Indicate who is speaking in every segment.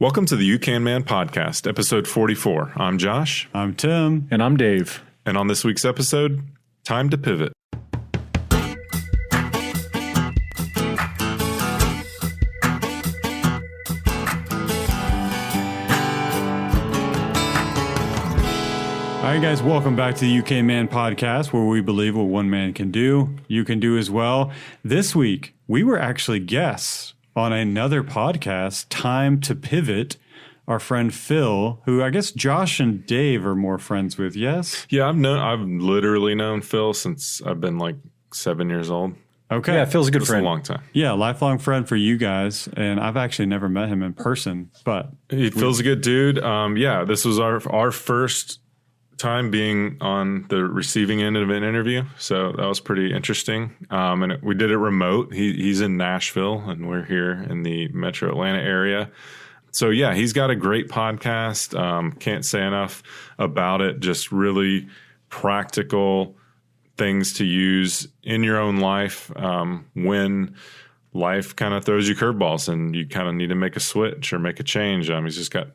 Speaker 1: Welcome to the You Can Man podcast, episode 44. I'm Josh.
Speaker 2: I'm Tim.
Speaker 3: And I'm Dave.
Speaker 1: And on this week's episode, time to pivot.
Speaker 2: All right, guys, welcome back to the UK Man podcast, where we believe what one man can do, you can do as well. This week, we were actually guests on another podcast, Time to Pivot. Our friend Phil, who I guess Josh and Dave are more friends with, yes?
Speaker 1: Yeah, I've literally known Phil since I've been like 7 years old.
Speaker 2: Okay.
Speaker 3: Yeah, Phil's a good
Speaker 1: That's
Speaker 3: friend.
Speaker 1: a long time.
Speaker 2: Yeah, lifelong friend for you guys, and I've actually never met him in person, but
Speaker 1: Phil's a good dude. Yeah, this was our first time being on the receiving end of an interview, so that was pretty interesting. And we did it remote. He's in Nashville, and we're here in the Metro Atlanta area. So yeah, he's got a great podcast. Can't say enough about it. Just really practical things to use in your own life when life kind of throws you curveballs and you kind of need to make a switch or make a change. He's just got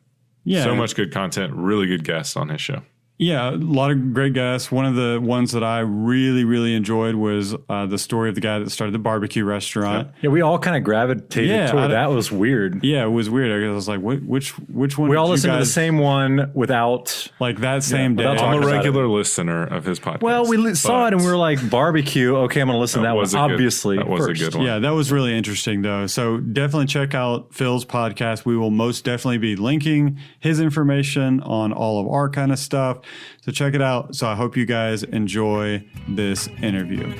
Speaker 1: so much good content, really good guests on his show.
Speaker 2: yeah, a lot of great guests. One of the ones that I really, really enjoyed was the story of the guy that started the barbecue restaurant.
Speaker 3: Yeah, we all kind of gravitated
Speaker 2: Yeah,
Speaker 3: toward that. Was weird.
Speaker 2: Yeah, it was weird. I was like, which one?
Speaker 3: We all
Speaker 2: did you
Speaker 3: listened to the
Speaker 2: guys-
Speaker 3: same one without.
Speaker 2: like that same day.
Speaker 3: without
Speaker 1: I'm
Speaker 3: talking
Speaker 1: a
Speaker 3: about
Speaker 1: regular listener of his podcast.
Speaker 3: Well, we saw it and we were like, barbecue. Okay, I'm going to listen to that one.
Speaker 1: was a good-
Speaker 3: Obviously,
Speaker 1: that was a
Speaker 3: first.
Speaker 1: good one.
Speaker 2: Yeah, that was really interesting, though. So definitely check out Phil's podcast. We will most definitely be linking his information on all of our kind of stuff. So check it out. So I hope you guys enjoy this interview.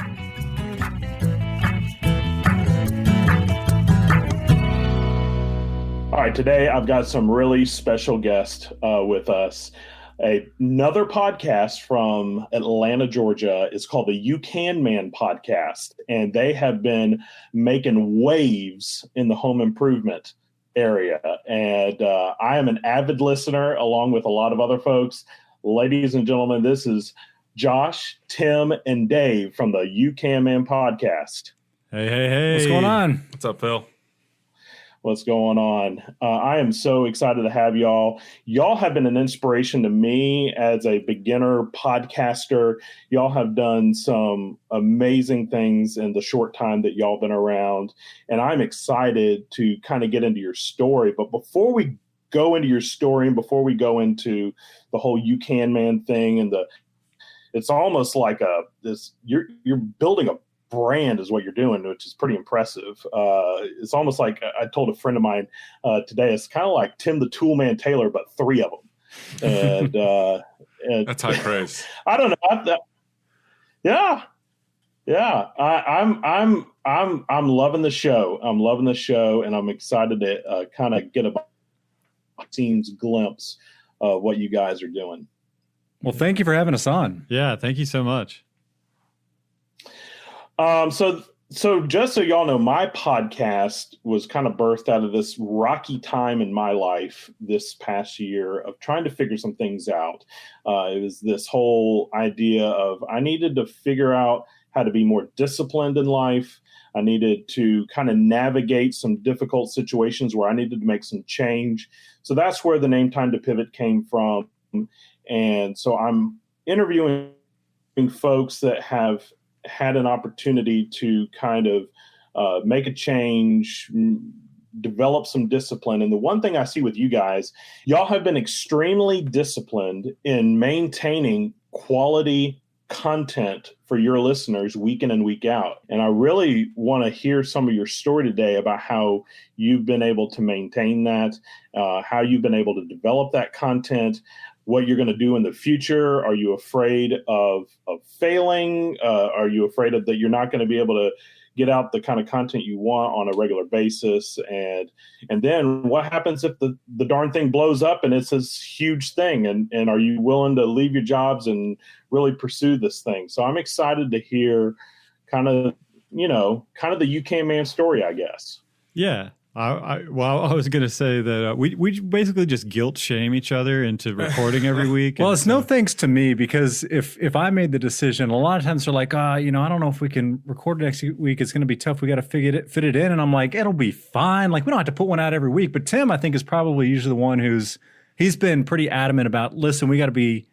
Speaker 4: All right, today I've got some really special guests with us. Another podcast from Atlanta, Georgia. It's called the You Can Man podcast, and they have been making waves in the home improvement area. And I am an avid listener along with a lot of other folks. Ladies and gentlemen, this is Josh, Tim, and Dave from the You Can Man podcast.
Speaker 2: Hey.
Speaker 3: What's going on?
Speaker 1: What's up, Phil?
Speaker 4: What's going on? I am so excited to have y'all. Y'all have been an inspiration to me as a beginner podcaster. Y'all have done some amazing things in the short time that y'all been around. And I'm excited to kind of get into your story. But before we go into your story and before we go into the whole You Can Man thing and it's almost like you're building a brand is what you're doing, which is pretty impressive. It's almost like I told a friend of mine today, it's kind of like Tim the Toolman Taylor, but three of them. And
Speaker 1: That's high praise.
Speaker 4: I don't know. Yeah. I'm loving the show. I'm loving the show, and I'm excited to kind of get a scenes glimpse of what you guys are doing.
Speaker 3: Well, thank you for having us on.
Speaker 2: Yeah, thank you so much.
Speaker 4: So just so y'all know, my podcast was kind of birthed out of this rocky time in my life this past year of trying to figure some things out. It was this whole idea of I needed to figure out how to be more disciplined in life. I needed to kind of navigate some difficult situations where I needed to make some change. So that's where the name Time to Pivot came from. And so I'm interviewing folks that have had an opportunity to kind of make a change, develop some discipline. And the one thing I see with you guys, y'all have been extremely disciplined in maintaining quality content for your listeners week in and week out. And I really want to hear some of your story today about how you've been able to maintain that, how you've been able to develop that content, what you're going to do in the future. Are you afraid of failing? Are you afraid of that you're not going to be able to get out the kind of content you want on a regular basis? And then what happens if the darn thing blows up and it's this huge thing? And are you willing to leave your jobs and really pursue this thing? So I'm excited to hear kind of the You Can Man story, I guess.
Speaker 2: Yeah. I was going to say that we basically just guilt shame each other into recording every week.
Speaker 3: Well, it's no thanks to me, because if I made the decision, a lot of times they're like, I don't know if we can record next week. It's going to be tough. We got to fit it in. And I'm like, it'll be fine. Like, we don't have to put one out every week. But Tim, I think, is probably usually the one he's been pretty adamant about, listen, we got to be,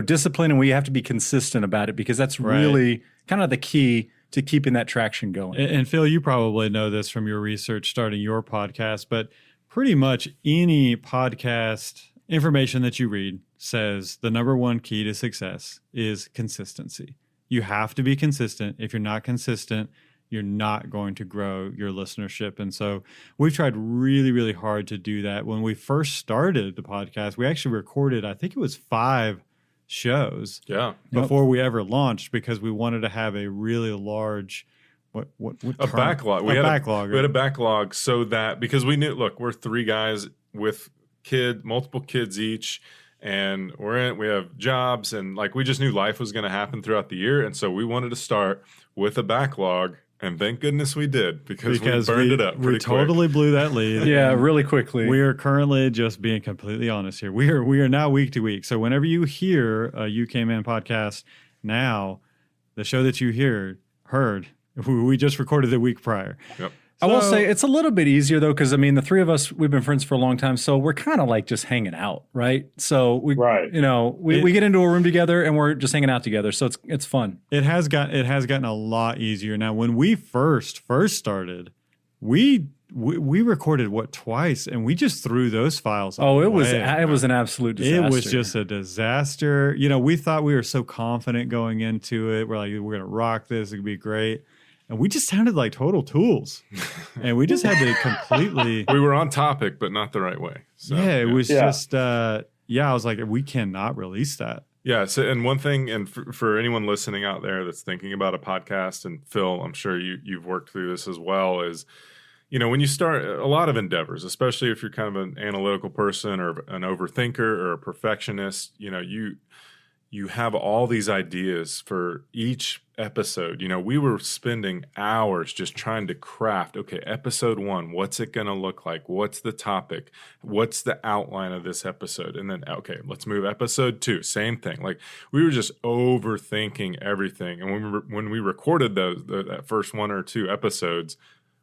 Speaker 3: disciplined, and we have to be consistent about it, because that's really kind of the key to keeping that traction going.
Speaker 2: And Phil, you probably know this from your research starting your podcast, but pretty much any podcast information that you read says the number one key to success is consistency. You have to be consistent. If you're not consistent, you're not going to grow your listenership. And so we've tried really, really hard to do that. When we first started the podcast, we actually recorded, I think it was 5 shows before we ever launched, because we wanted to have a really large
Speaker 1: backlog. We had a backlog, so that, because we knew, look, we're 3 guys with multiple kids each, and we have jobs, and like, we just knew life was going to happen throughout the year, and so we wanted to start with a backlog. And thank goodness we did, because we burned it up pretty quick.
Speaker 2: Totally blew that lead.
Speaker 3: Yeah, really quickly.
Speaker 2: We are currently, just being completely honest here, we are now week to week. So whenever you hear a UK Man podcast now, the show that you heard, we just recorded the week prior.
Speaker 1: Yep.
Speaker 3: I will say it's a little bit easier, though, because, the 3 of us, we've been friends for a long time, so we're kind of like just hanging out, right? So we get into a room together and we're just hanging out together, so it's fun.
Speaker 2: It has gotten a lot easier. Now, when we first started, we recorded twice, and we just threw those files away.
Speaker 3: It was an absolute disaster.
Speaker 2: It was just a disaster. We thought we were so confident going into it. We're like, we're gonna rock this. It could be great. And we just sounded like total tools. And we just had to completely...
Speaker 1: We were on topic, but not the right way. So,
Speaker 2: it was just... I was like, we cannot release that.
Speaker 1: Yeah. So, and one thing, and for anyone listening out there that's thinking about a podcast, and Phil, I'm sure you've worked through this as well, is, when you start a lot of endeavors, especially if you're kind of an analytical person or an overthinker or a perfectionist, you have all these ideas for each episode. We were spending hours just trying to craft, okay, episode 1, what's it going to look like? What's the topic? What's the outline of this episode? And then, okay, let's move episode 2, same thing. Like, we were just overthinking everything. And when we recorded that first 1 or 2 episodes,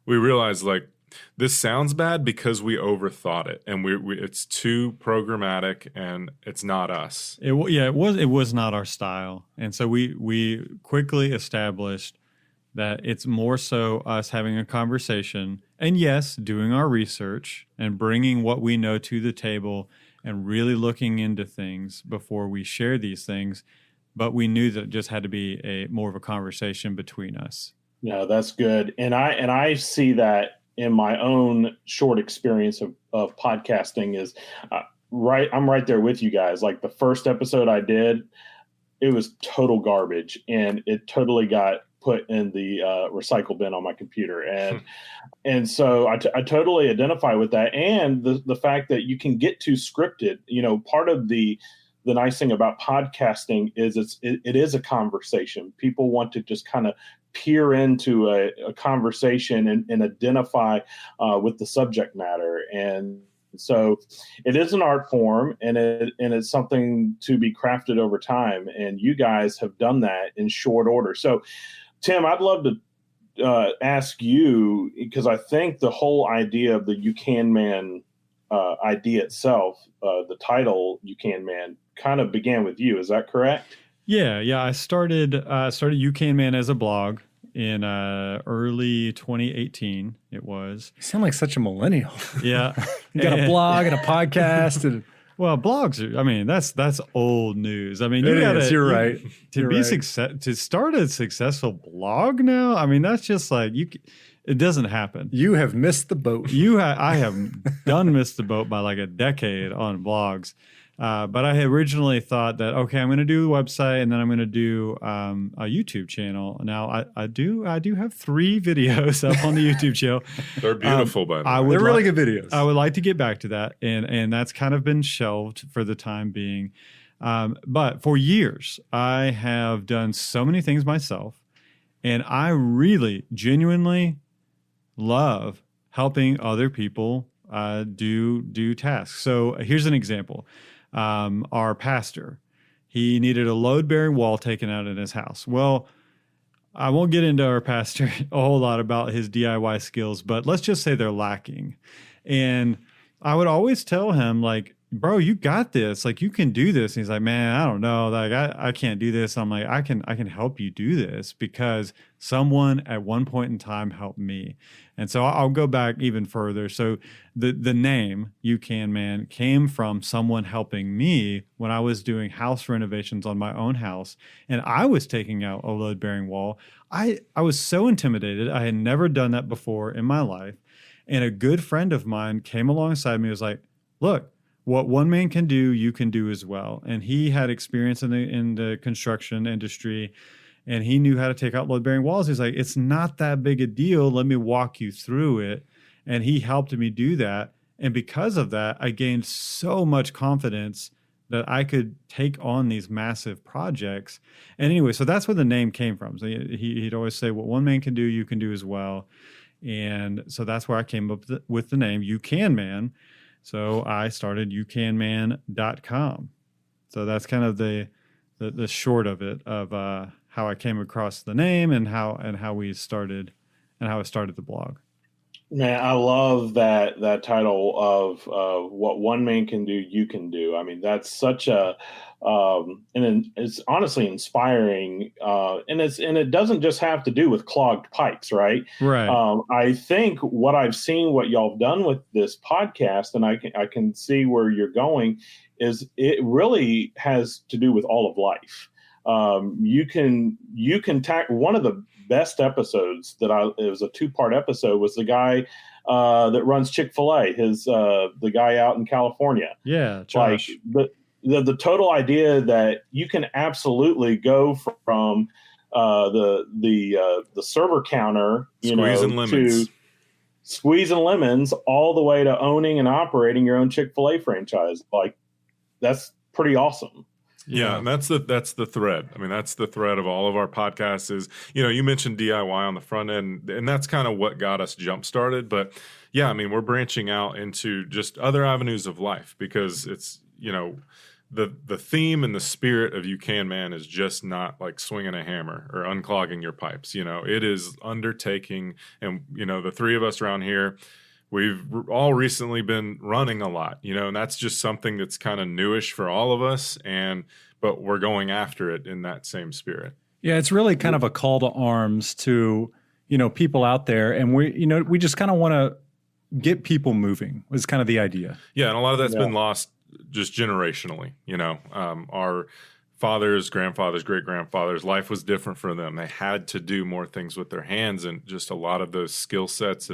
Speaker 1: we realized, like, this sounds bad because we overthought it, and it's too programmatic, and it's not us.
Speaker 2: It was not our style, and so we quickly established that it's more so us having a conversation, and yes, doing our research and bringing what we know to the table, and really looking into things before we share these things. But we knew that it just had to be more of a conversation between us.
Speaker 4: No, that's good, and I see that in my own short experience of podcasting is I'm right there with you guys. Like, the first episode I did, it was total garbage, and it totally got put in the recycle bin on my computer. And so I totally identify with that. And the fact that you can get too scripted, part of the nice thing about podcasting is it is a conversation. People want to just kind of peer into a conversation and identify with the subject matter. And so it is an art form, and it's something to be crafted over time. And you guys have done that in short order. So, Tim, I'd love to ask you, because I think the whole idea of the You Can Man idea itself, the title You Can Man, kind of began with you. Is that correct?
Speaker 2: Yeah. I started You Can Man as a blog in early 2018. It was.
Speaker 3: You sound like such a millennial.
Speaker 2: Yeah.
Speaker 3: You got a blog and a podcast. And
Speaker 2: well, blogs are, that's old news. You're
Speaker 3: right.
Speaker 2: To start a successful blog now, that's just like, it doesn't happen.
Speaker 3: You have missed the boat.
Speaker 2: I have done missed the boat by like a decade on blogs. But I had originally thought that, okay, I'm going to do a website, and then I'm going to do a YouTube channel. Now, I do have 3 videos up on the YouTube channel.
Speaker 1: They're beautiful, by the way.
Speaker 3: They're really good videos.
Speaker 2: I would like to get back to that, and that's kind of been shelved for the time being. But for years, I have done so many things myself, and I really, genuinely love helping other people do tasks. So here's an example. Our pastor, he needed a load-bearing wall taken out in his house. Well, I won't get into our pastor a whole lot about his DIY skills, but let's just say they're lacking. And I would always tell him, like, bro, you got this. Like, you can do this. And he's like, man, I don't know. Like, I can't do this. I'm like, I can help you do this because someone at one point in time helped me. And so I'll go back even further. So the name You Can Man came from someone helping me when I was doing house renovations on my own house. And I was taking out a load bearing wall. I was so intimidated. I had never done that before in my life. And a good friend of mine came alongside me and was like, look, what one man can do, you can do as well. And he had experience in the construction industry, and he knew how to take out load-bearing walls. He's like, it's not that big a deal. Let me walk you through it. And he helped me do that. And because of that, I gained so much confidence that I could take on these massive projects. And anyway, so that's where the name came from. So he'd always say, what one man can do, you can do as well. And so that's where I came up with the name You Can Man. So I started youcanman.com. So that's kind of the short of it, of how I came across the name and how we started and how I started the blog.
Speaker 4: Man, I love that title of what one man can do, you can do. I mean, that's such a and it's honestly inspiring, and it doesn't just have to do with clogged pipes, right?
Speaker 2: Right.
Speaker 4: I think what I've seen, what y'all have done with this podcast, and I can see where you're going, is it really has to do with all of life. You can one of the best episodes it was a 2-part episode, was the guy that runs Chick-fil-A, the guy out in California.
Speaker 2: Yeah, Josh.
Speaker 4: Like the total idea that you can absolutely go from the server counter, to squeezing lemons all the way to owning and operating your own Chick-fil-A franchise. Like, that's pretty awesome.
Speaker 1: Yeah, and that's the thread. I mean, that's the thread of all of our podcasts is, you mentioned DIY on the front end, and that's kind of what got us jump started. But yeah, I mean, we're branching out into just other avenues of life because it's, the theme and the spirit of You Can Man is just not like swinging a hammer or unclogging your pipes. It is undertaking, and, the three of us around here, we've all recently been running a lot, and that's just something that's kind of newish for all of us. But we're going after it in that same spirit.
Speaker 3: Yeah, it's really kind of a call to arms to, people out there. And we just kind of want to get people moving was kind of the idea.
Speaker 1: Yeah. And a lot of that's been lost just generationally, our fathers, grandfathers, great-grandfathers, life was different for them. They had to do more things with their hands, and just a lot of those skill sets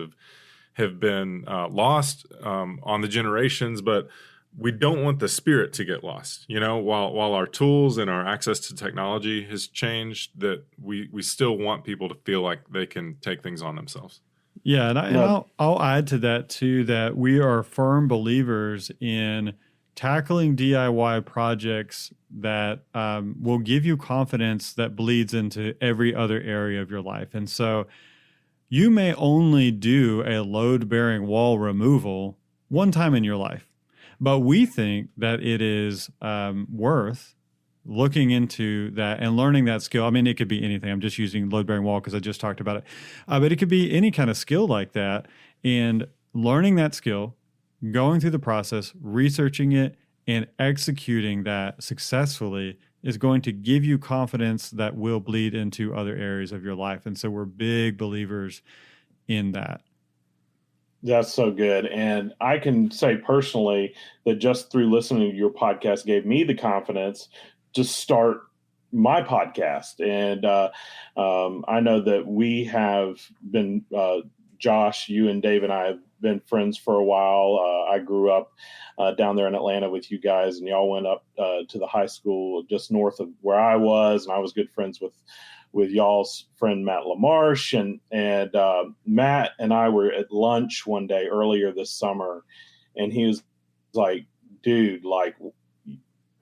Speaker 1: have been lost on the generations, but we don't want the spirit to get lost. While our tools and our access to technology has changed, that we still want people to feel like they can take things on themselves.
Speaker 2: Yeah, and I'll add to that too, that we are firm believers in tackling DIY projects that will give you confidence that bleeds into every other area of your life. And so you may only do a load-bearing wall removal one time in your life, but we think that it is worth looking into that and learning that skill. I mean, it could be anything. I'm just using load-bearing wall because I just talked about it. But it could be any kind of skill like that. And learning that skill, going through the process, researching it, and executing that successfully is going to give you confidence that will bleed into other areas of your life. And so we're big believers in that.
Speaker 4: That's so good. And I can say personally that just through listening to your podcast gave me the confidence to start my podcast. And I know that we have been, Josh, you and Dave and I have been friends for a while. I grew up down there in Atlanta with you guys, and y'all went up to the high school just north of where I was, and I was good friends with y'all's friend Matt LaMarche, and Matt and I were at lunch one day earlier this summer, and he was like, dude, like,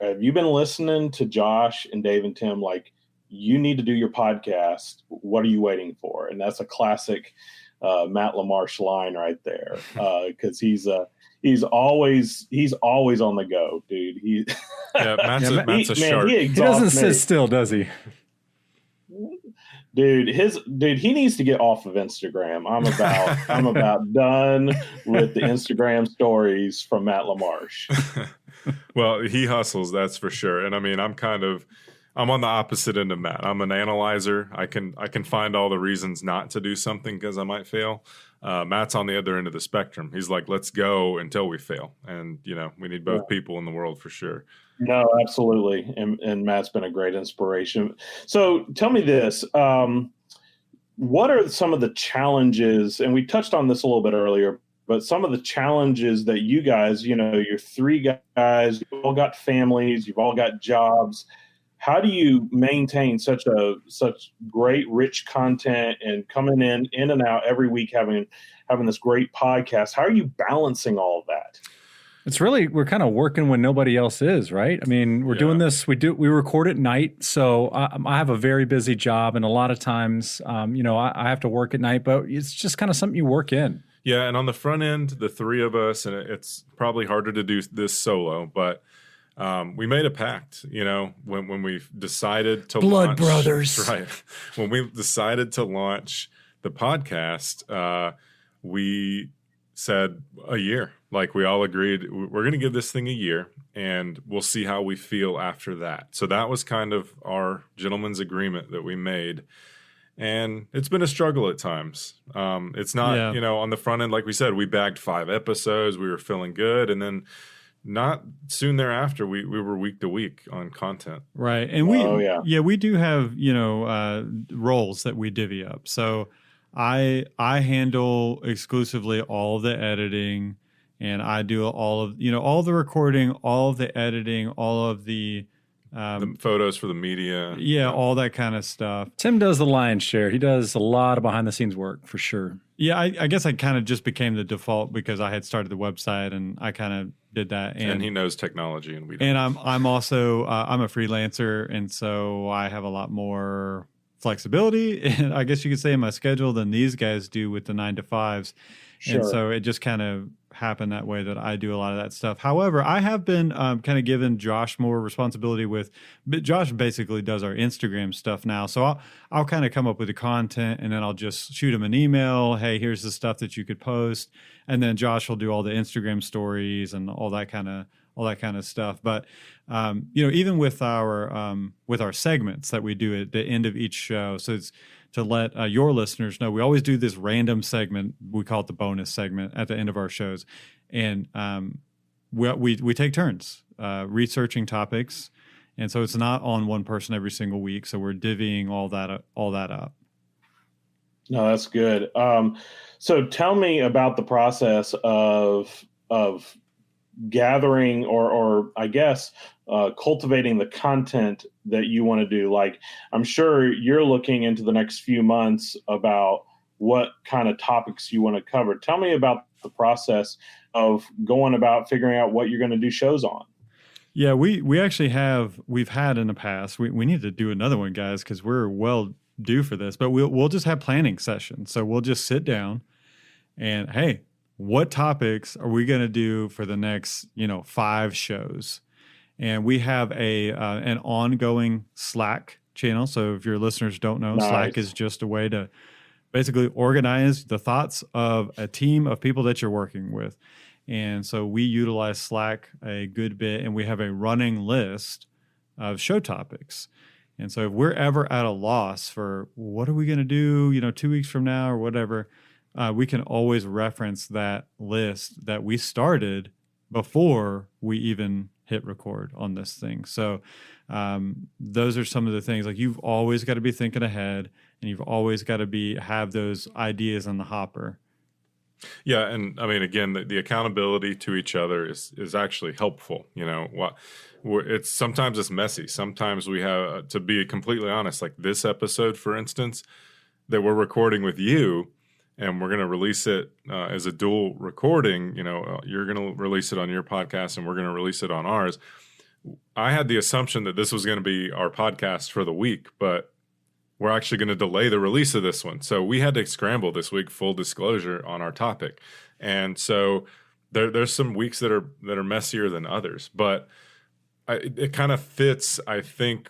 Speaker 4: have you been listening to Josh and Dave and Tim? Like, you need to do your podcast. What are you waiting for? And that's a classic Matt LaMarche line right there, because he's always on the go, dude.
Speaker 1: Matt's a shark.
Speaker 4: He
Speaker 3: He doesn't
Speaker 4: exhausts me.
Speaker 3: sit still, does he?
Speaker 4: Dude, he needs to get off of Instagram. I'm about done with the Instagram stories from Matt LaMarche.
Speaker 1: Well, he hustles, that's for sure. And I mean, I'm on the opposite end of Matt. I'm an analyzer. I can find all the reasons not to do something because I might fail. Matt's on the other end of the spectrum. He's like, let's go until we fail. And, we need both people in the world for sure.
Speaker 4: No, absolutely. And Matt's been a great inspiration. So tell me this. What are some of the challenges, and we touched on this a little bit earlier, but some of the challenges that you guys, you're three guys, you've all got families, you've all got jobs. How do you maintain such great, rich content and coming in and out every week, having this great podcast? How are you balancing all of that?
Speaker 3: It's really, we're kind of working when nobody else is, right? I mean, we're doing this, we record at night. So I have a very busy job, and a lot of times, I have to work at night, but it's just kind of something you work in.
Speaker 1: Yeah. And on the front end, the three of us, and it's probably harder to do this solo, but we made a pact, when we decided to
Speaker 3: Blood
Speaker 1: launch,
Speaker 3: brothers.
Speaker 1: right? When we decided to launch the podcast, we said a year. Like, we all agreed we're going to give this thing a year and we'll see how we feel after that. So that was kind of our gentleman's agreement that we made. And it's been a struggle at times. It's not, on the front end, like we said, we bagged 5 episodes. We were feeling good. And then not soon thereafter, we were week to week on content.
Speaker 2: Right. And we do have, roles that we divvy up. So I handle exclusively all the editing, and I do all of, all the recording, all of the editing, all of the
Speaker 1: photos for the media.
Speaker 2: Yeah, all that kind of stuff.
Speaker 3: Tim does the lion's share. He does a lot of behind the scenes work for sure.
Speaker 2: Yeah, I guess I kind of just became the default because I had started the website and I kind of did that.
Speaker 1: And he knows technology, and we don't.
Speaker 2: And I'm also I'm a freelancer, and so I have a lot more flexibility, and I guess you could say, in my schedule than these guys do with the 9 to 5s. Sure. And so it just kind of happened that way that I do a lot of that stuff. However, I have been kind of given Josh more responsibility but Josh basically does our Instagram stuff now. So I'll kind of come up with the content, and then I'll just shoot him an email. Hey, here's the stuff that you could post. And then Josh will do all the Instagram stories and all that kind of stuff. But even with our segments that we do at the end of each show, so it's to let your listeners know, we always do this random segment. We call it the bonus segment at the end of our shows, and we take turns researching topics, and so it's not on one person every single week. So we're divvying all that up.
Speaker 4: No, that's good. So tell me about the process of gathering or I guess cultivating the content that you want to do. Like, I'm sure you're looking into the next few months about what kind of topics you want to cover. Tell me about the process of going about figuring out what you're going to do shows on.
Speaker 2: Yeah, we actually we've had in the past. We need to do another one, guys, because we're well due for this. But we'll just have planning sessions. So we'll just sit down and, hey, what topics are we going to do for the next 5 shows? And we have an ongoing Slack channel. So if your listeners don't know, nice. Slack is just a way to basically organize the thoughts of a team of people that you're working with. And so we utilize Slack a good bit, and we have a running list of show topics. And so if we're ever at a loss for what are we going to do, 2 weeks from now or whatever, we can always reference that list that we started before we even hit record on this thing. So those are some of the things. Like, you've always got to be thinking ahead, and you've always got to have those ideas in the hopper.
Speaker 1: Yeah, and I mean, again, the accountability to each other is actually helpful. It's sometimes it's messy. Sometimes we have to be completely honest. Like this episode, for instance, that we're recording with you, and we're going to release it as a dual recording. You're going to release it on your podcast, and we're going to release it on ours. I had the assumption that this was going to be our podcast for the week, but we're actually going to delay the release of this one. So we had to scramble this week, full disclosure, on our topic. And so there's some weeks that are messier than others, but it kind of fits, I think,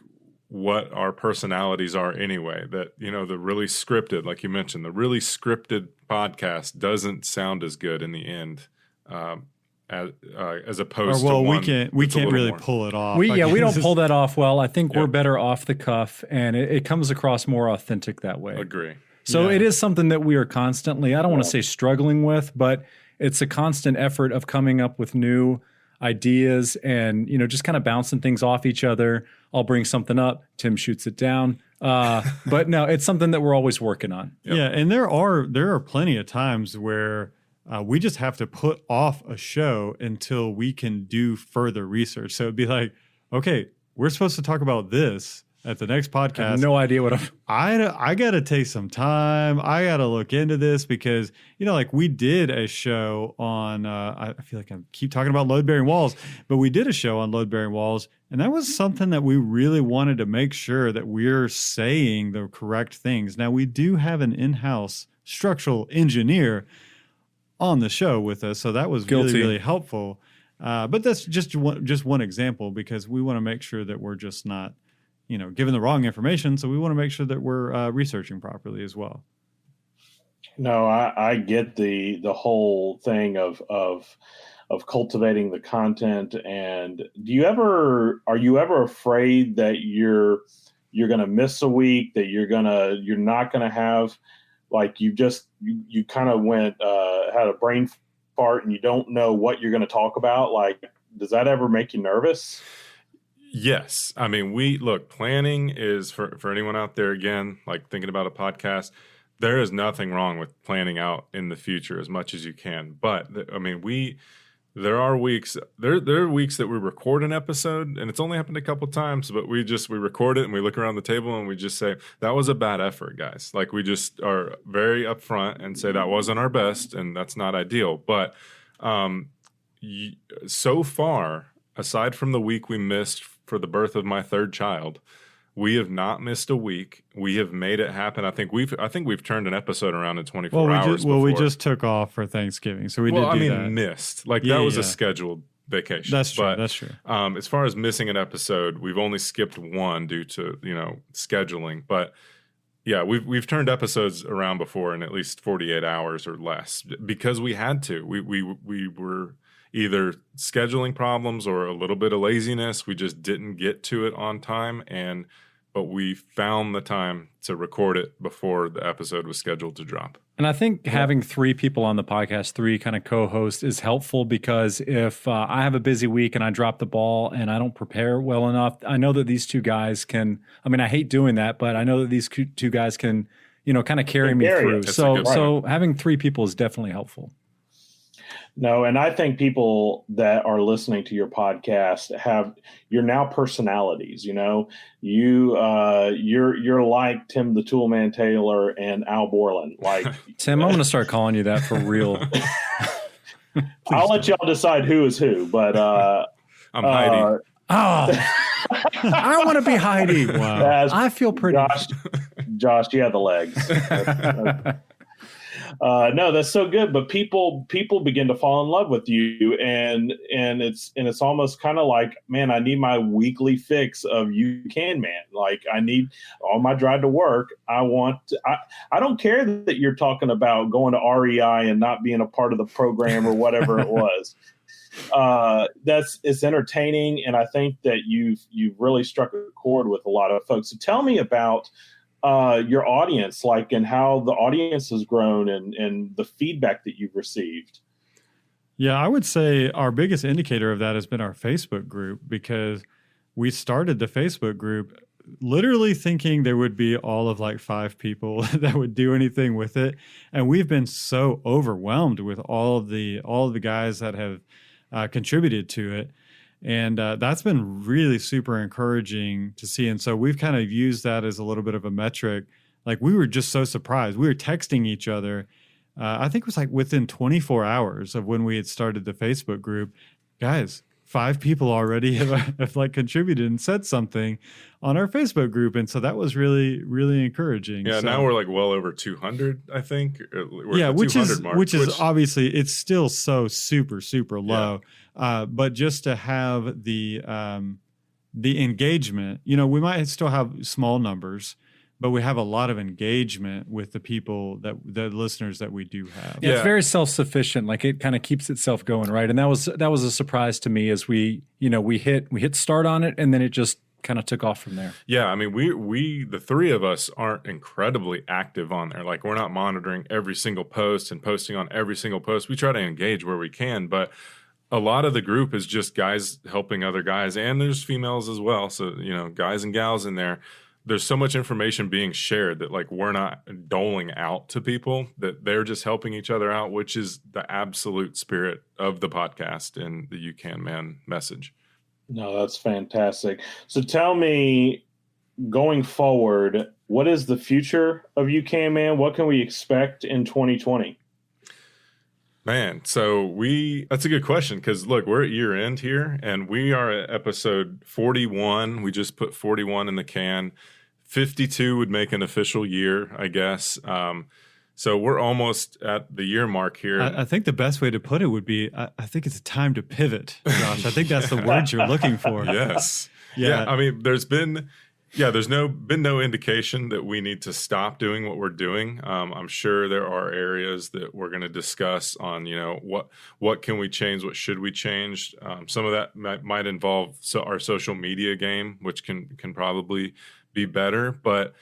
Speaker 1: what our personalities are anyway. That, you know, the really scripted, like you mentioned, the really scripted podcast doesn't sound as good in the end, as opposed to one.
Speaker 2: we can't really pull it off.
Speaker 3: We don't pull that off well. I think we're better off the cuff, and it comes across more authentic that way.
Speaker 1: Agree.
Speaker 3: So it is something that we are constantly, I don't want to say struggling with, but it's a constant effort of coming up with new ideas and, you know, just kind of bouncing things off each other. I'll bring something up, Tim shoots it down. But no, it's something that we're always working on.
Speaker 2: Yep. Yeah, and there are plenty of times where we just have to put off a show until we can do further research. So it'd be like, okay, we're supposed to talk about this at the next podcast.
Speaker 3: I have no idea what
Speaker 2: I got to take some time. I got to look into this because, you know, like we did a show on, I feel like I keep talking about load-bearing walls, but we did a show on load-bearing walls, and that was something that we really wanted to make sure that we're saying the correct things. Now, we do have an in-house structural engineer on the show with us, so that was really, really helpful. But that's just one example, because we want to make sure that we're just not, you know, given the wrong information. So we want to make sure that we're researching properly as well.
Speaker 4: No, I get the whole thing of cultivating the content. And are you ever afraid that you're going to miss a week, that you're not going to have, like, you kind of had a brain fart and you don't know what you're going to talk about? Like, does that ever make you nervous?
Speaker 1: Yes. I mean, planning is for anyone out there, again, like thinking about a podcast, there is nothing wrong with planning out in the future as much as you can. But I mean, there are weeks that we record an episode, and it's only happened a couple times, but we record it and we look around the table and we just say, that was a bad effort, guys. Like, we just are very upfront and say that wasn't our best and that's not ideal. But so far, aside from the week we missed for the birth of my third child, we have not missed a week. We have made it happen. I think we've turned an episode around in 24 hours.
Speaker 2: We just took off for Thanksgiving, so we did do that.
Speaker 1: Missed. Like, that was a scheduled vacation.
Speaker 2: That's true. That's true.
Speaker 1: As far as missing an episode, we've only skipped one due to, you know, scheduling. But yeah, we've turned episodes around before in at least 48 hours or less because we had to. We were either scheduling problems or a little bit of laziness. We just didn't get to it on time, but we found the time to record it before the episode was scheduled to drop.
Speaker 3: And I think having three people on the podcast, three kind of co-hosts, is helpful, because if I have a busy week and I drop the ball and I don't prepare well enough, I know that these two guys can, I mean, I hate doing that, but I know that these two guys can, you know, kind of carry me through. So having three people is definitely helpful.
Speaker 4: No, and I think people that are listening to your podcast you're now personalities. You know, you're like Tim the Toolman Taylor and Al Borland. Like,
Speaker 3: Tim, I'm going to start calling you that for real.
Speaker 4: I'll let y'all decide who is who, but
Speaker 1: I'm Heidi.
Speaker 3: I want to be Heidi. Wow, I feel pretty.
Speaker 4: Josh, you have the legs. No, that's so good. But people begin to fall in love with you, and it's almost kind of like, man, I need my weekly fix of You Can Man. Like, I need on my drive to work. I don't care that you're talking about going to REI and not being a part of the program or whatever it was. It's entertaining, and I think that you've really struck a chord with a lot of folks. So tell me about your audience, like, and how the audience has grown and the feedback that you've received.
Speaker 2: Yeah, I would say our biggest indicator of that has been our Facebook group, because we started the Facebook group literally thinking there would be all of like 5 people that would do anything with it. And we've been so overwhelmed with all of the guys that have contributed to it. And that's been really super encouraging to see. And so we've kind of used that as a little bit of a metric. Like, we were just so surprised. We were texting each other. I think it was like within 24 hours of when we had started the Facebook group, guys, 5 people already have like contributed and said something on our Facebook group. And so that was really, really encouraging.
Speaker 1: Yeah,
Speaker 2: So,
Speaker 1: now we're like well over 200, I think. We're
Speaker 2: yeah,
Speaker 1: at the
Speaker 2: which
Speaker 1: 200
Speaker 2: is
Speaker 1: mark,
Speaker 2: which is obviously it's still so super, super low. But just to have the engagement, you know, we might still have small numbers, but we have a lot of engagement with the people the listeners that we do have.
Speaker 3: Yeah, it's very self-sufficient. Like it kind of keeps itself going, right? And that was a surprise to me as we hit start on it, and then it just kind of took off from there.
Speaker 1: Yeah, I mean, we the three of us aren't incredibly active on there. Like we're not monitoring every single post and posting on every single post. We try to engage where we can, but a lot of the group is just guys helping other guys, and there's females as well. So, you know, guys and gals in there. There's so much information being shared that like we're not doling out to people, that they're just helping each other out, which is the absolute spirit of the podcast and the You Can Man message.
Speaker 4: No, that's fantastic. So tell me, going forward, what is the future of You Can Man? What can we expect in 2020?
Speaker 1: Man, so that's a good question, because look, we're at year end here and we are at episode 41. We just put 41 in the can. 52 would make an official year, I guess. So we're almost at the year mark here.
Speaker 2: I think the best way to put it would be, I think it's time to pivot, Josh. I think that's the word you're looking for.
Speaker 1: Yes.
Speaker 2: Yeah.
Speaker 1: I mean, there's been no indication that we need to stop doing what we're doing. I'm sure there are areas that we're going to discuss on, you know, what can we change? What should we change? Some of that might involve our social media game, which can probably be better. But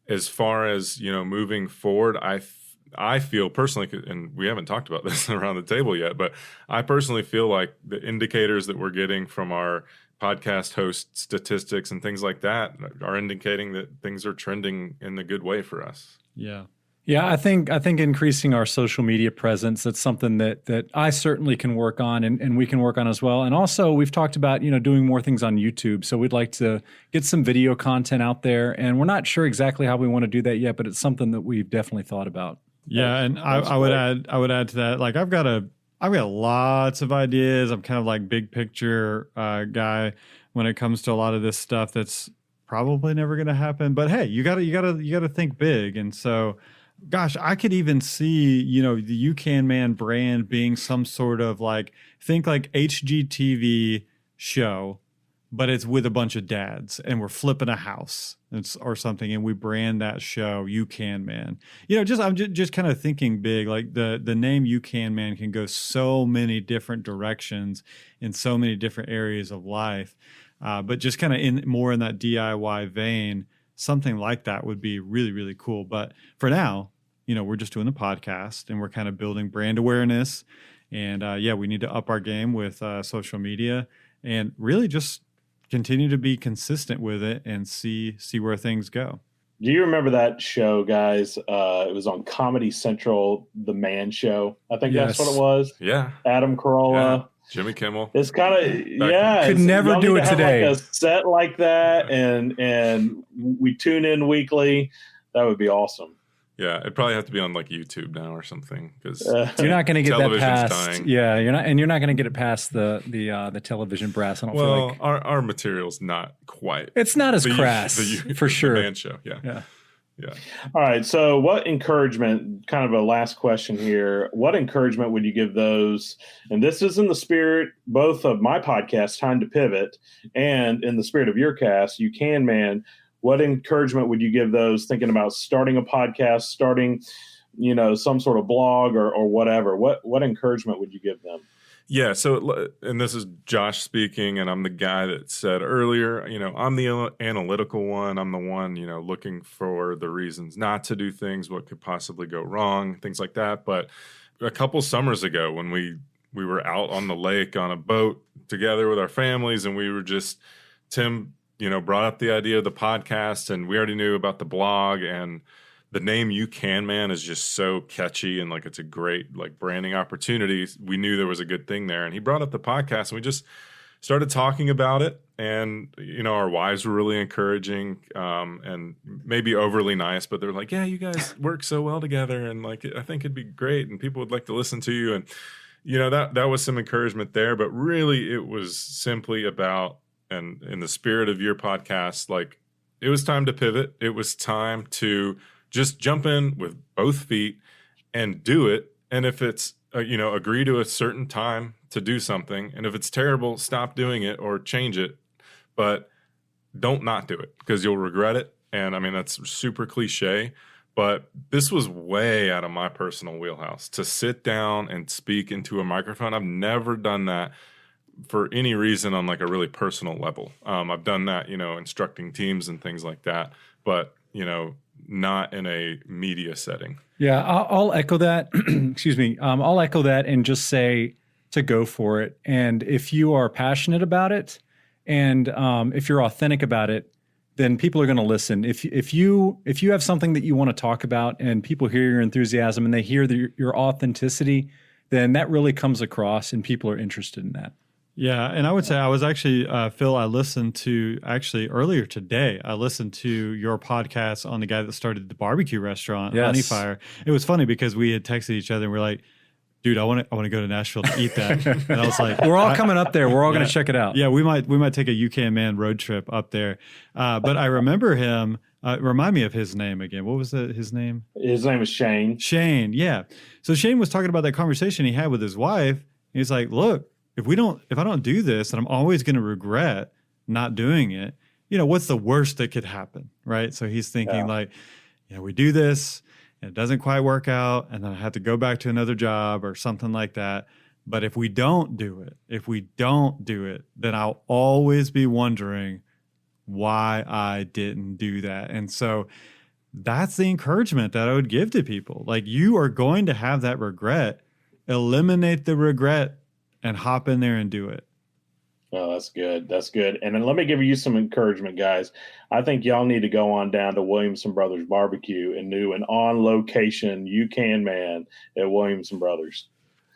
Speaker 1: as far as, you know, moving forward, I feel personally, and we haven't talked about this around the table yet, but I personally feel like the indicators that we're getting from our podcast host statistics and things like that are indicating that things are trending in a good way for us.
Speaker 2: Yeah.
Speaker 3: Yeah, I think increasing our social media presence, that's something that I certainly can work on and we can work on as well. And also we've talked about, you know, doing more things on YouTube. So we'd like to get some video content out there, and we're not sure exactly how we want to do that yet, but it's something that we've definitely thought about.
Speaker 2: Yeah, and I would add to that. Like I've got lots of ideas. I'm kind of like big picture guy when it comes to a lot of this stuff that's probably never going to happen. But hey, you gotta think big. And so, gosh, I could even see, you know, the You Can Man brand being some sort of like, think like HGTV show, but it's with a bunch of dads and we're flipping a house or something, and we brand that show You Can Man. You know, I'm just kind of thinking big. Like the name You Can Man can go so many different directions in so many different areas of life, but just kind of more in that DIY vein. Something like that would be really, really cool. But for now, you know, we're just doing the podcast and we're kind of building brand awareness. And we need to up our game with social media and really just continue to be consistent with it and see where things go.
Speaker 4: Do you remember that show, guys? It was on Comedy Central, The Man Show. I think that's what it was.
Speaker 1: Yeah.
Speaker 4: Adam Carolla.
Speaker 1: Yeah. Jimmy Kimmel.
Speaker 4: It's kind of,
Speaker 3: Could never do it today.
Speaker 4: Like a set like that, and we tune in weekly. That would be awesome.
Speaker 1: Yeah, it'd probably have to be on like YouTube now or something, because
Speaker 3: you're not going to get that past.
Speaker 1: Dying.
Speaker 3: Yeah, you're not going to get it past the television brass. I don't feel like
Speaker 1: our material's not quite.
Speaker 3: It's not as crass for sure.
Speaker 1: The Man Show. Yeah.
Speaker 4: All right. So, what encouragement? Kind of a last question here. What encouragement would you give those? And this is in the spirit both of my podcast, Time to Pivot, and in the spirit of your cast, You Can Man. What encouragement would you give those thinking about starting a podcast, starting, you know, some sort of blog or whatever? What encouragement would you give them?
Speaker 1: Yeah. So, and this is Josh speaking, and I'm the guy that said earlier, you know, I'm the analytical one. I'm the one, you know, looking for the reasons not to do things, what could possibly go wrong, things like that. But a couple summers ago, when we were out on the lake on a boat together with our families, and we were just, Tim, you know, brought up the idea of the podcast, and we already knew about the blog, and the name You Can Man is just so catchy, and like it's a great like branding opportunity. We knew there was a good thing there, and he brought up the podcast, and we just started talking about it. And you know, our wives were really encouraging, and maybe overly nice, but they're like, "Yeah, you guys work so well together, and like I think it'd be great, and people would like to listen to you." that was some encouragement there, but really it was simply about, and in the spirit of your podcast, like it was time to pivot. It was time to just jump in with both feet and do it. And if it's, agree to a certain time to do something. And if it's terrible, stop doing it or change it. But don't not do it because you'll regret it. And I mean, that's super cliche, but this was way out of my personal wheelhouse to sit down and speak into a microphone. I've never done that for any reason on like a really personal level. I've done that, instructing teams and things like that, but, not in a media setting.
Speaker 3: Yeah, I'll echo that. Excuse me. I'll echo that and just say to go for it. And if you are passionate about it and if you're authentic about it, then people are going to listen. If you have something that you want to talk about and people hear your enthusiasm and they hear your authenticity, then that really comes across and people are interested in that.
Speaker 2: Yeah, and I would say I was actually, Phil, I listened to earlier today, I listened to your podcast on the guy that started the barbecue restaurant, Honey Fire. It was funny because we had texted each other and we're like, dude, I want to go to Nashville to eat that. And I was like,
Speaker 3: we're all coming up there. We're all going to check it out.
Speaker 2: Yeah, we might take a UK Man road trip up there. But I remember him, remind me of his name again. What was his name?
Speaker 4: His name is Shane.
Speaker 2: Shane, yeah. So Shane was talking about that conversation he had with his wife. He's like, look, if I don't do this, then I'm always going to regret not doing it. What's the worst that could happen, right? So he's thinking we do this and it doesn't quite work out, and then I have to go back to another job or something like that. But if we don't do it, then I'll always be wondering why I didn't do that. And so that's the encouragement that I would give to people. Like, you are going to have that regret. Eliminate the regret and hop in there and do it.
Speaker 4: Oh, that's good. That's good. And then let me give you some encouragement, guys. I think y'all need to go on down to Williamson Brothers Barbecue and do an on-location You Can Man at Williamson Brothers.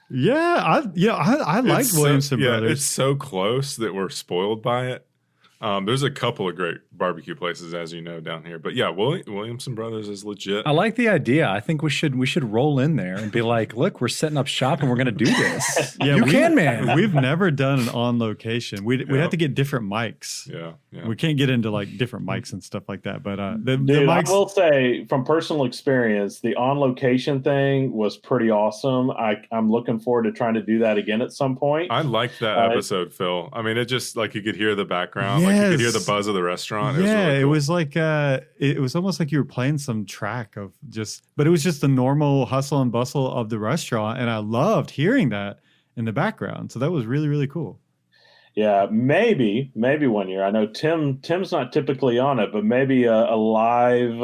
Speaker 2: Yeah, I like Williamson Brothers.
Speaker 1: It's so close that we're spoiled by it. There's a couple of great barbecue places, as you know, down here. But yeah, Williamson Brothers is legit.
Speaker 3: I like the idea. I think we should roll in there and be like, look, we're setting up shop and we're going to do this.
Speaker 2: Yeah,
Speaker 3: You Can Man.
Speaker 2: We've never done an on location. We'd have to get different mics.
Speaker 1: Yeah.
Speaker 2: We can't get into like different mics and stuff like that. But the
Speaker 4: I
Speaker 2: mics.
Speaker 4: will say from personal experience, the on location thing was pretty awesome. I'm looking forward to trying to do that again at some point.
Speaker 1: I liked that episode, Phil. I mean, it just like you could hear the background.
Speaker 2: Yes.
Speaker 1: Like you could hear the buzz of the restaurant.
Speaker 2: Yeah,
Speaker 1: it was really cool.
Speaker 2: it was almost like you were playing some track of but it was just the normal hustle and bustle of the restaurant, and I loved hearing that in the background. So that was really, really cool.
Speaker 4: Yeah, maybe 1 year. I know Tim's not typically on it, but maybe a live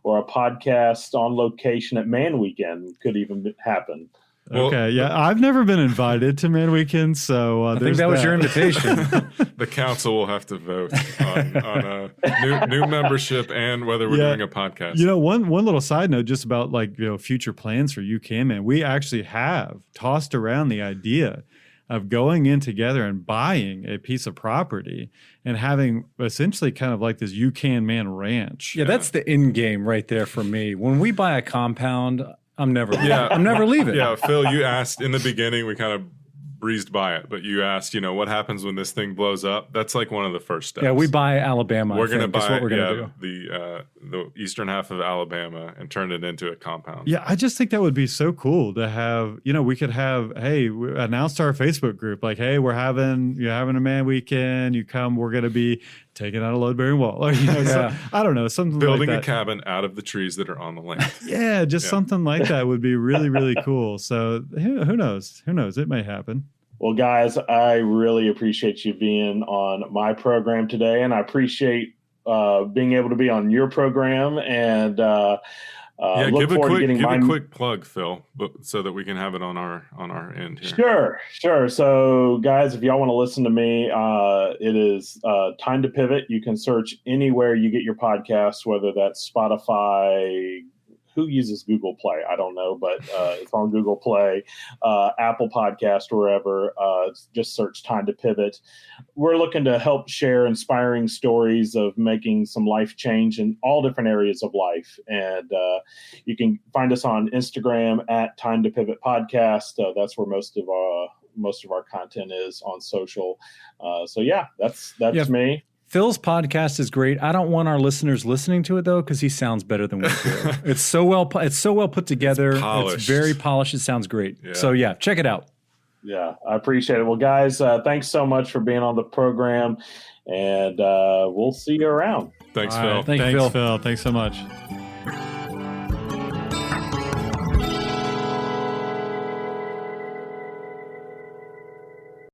Speaker 4: or a podcast on location at Man Weekend could even happen.
Speaker 2: Okay, yeah, I've never been invited to Man Weekend, so
Speaker 3: I think that was your invitation.
Speaker 1: The council will have to vote on a new membership and whether we're doing a podcast.
Speaker 2: One little side note just about future plans for You Can Man. We actually have tossed around the idea of going in together and buying a piece of property and having essentially kind of like this You Can Man ranch.
Speaker 3: Yeah, that's the end game right there for me. When we buy a compound, I'm never leaving.
Speaker 1: Yeah, Phil, you asked in the beginning, we kind of breezed by it, but you asked, what happens when this thing blows up? That's like one of the first steps.
Speaker 3: Yeah, we buy Alabama.
Speaker 1: We're going to buy what we're gonna do. The eastern half of Alabama and turn it into a compound.
Speaker 2: Yeah, I just think that would be so cool to have, we could have, hey, we announced our Facebook group, like, hey, you're having a Man Weekend, you come, we're going to be taking out a load-bearing wall. So, I don't know, something
Speaker 1: building
Speaker 2: like that.
Speaker 1: a cabin out of the trees that are on the land.
Speaker 2: Yeah, something like that would be really, really cool. So who knows? Who knows? It may happen.
Speaker 4: Well, guys, I really appreciate you being on my program today, and I appreciate being able to be on your program. And
Speaker 1: give a quick plug, Phil, so that we can have it on our end here.
Speaker 4: Sure. So, guys, if y'all want to listen to me, it is Time to Pivot. You can search anywhere you get your podcasts, whether that's Spotify, who uses Google Play? I don't know, but it's on Google Play, Apple Podcast, wherever. Just search Time to Pivot. We're looking to help share inspiring stories of making some life change in all different areas of life. And you can find us on Instagram at Time to Pivot Podcast. That's where most of our content is on social. So yeah, that's me.
Speaker 3: Phil's podcast is great. I don't want our listeners listening to it though, because he sounds better than we do. It's so well put together. It's very polished. It sounds great. Yeah. So yeah, check it out.
Speaker 4: Yeah, I appreciate it. Well, guys, thanks so much for being on the program, and we'll see you around.
Speaker 1: Thanks, Phil.
Speaker 3: Thanks, Phil.
Speaker 2: Thanks so much.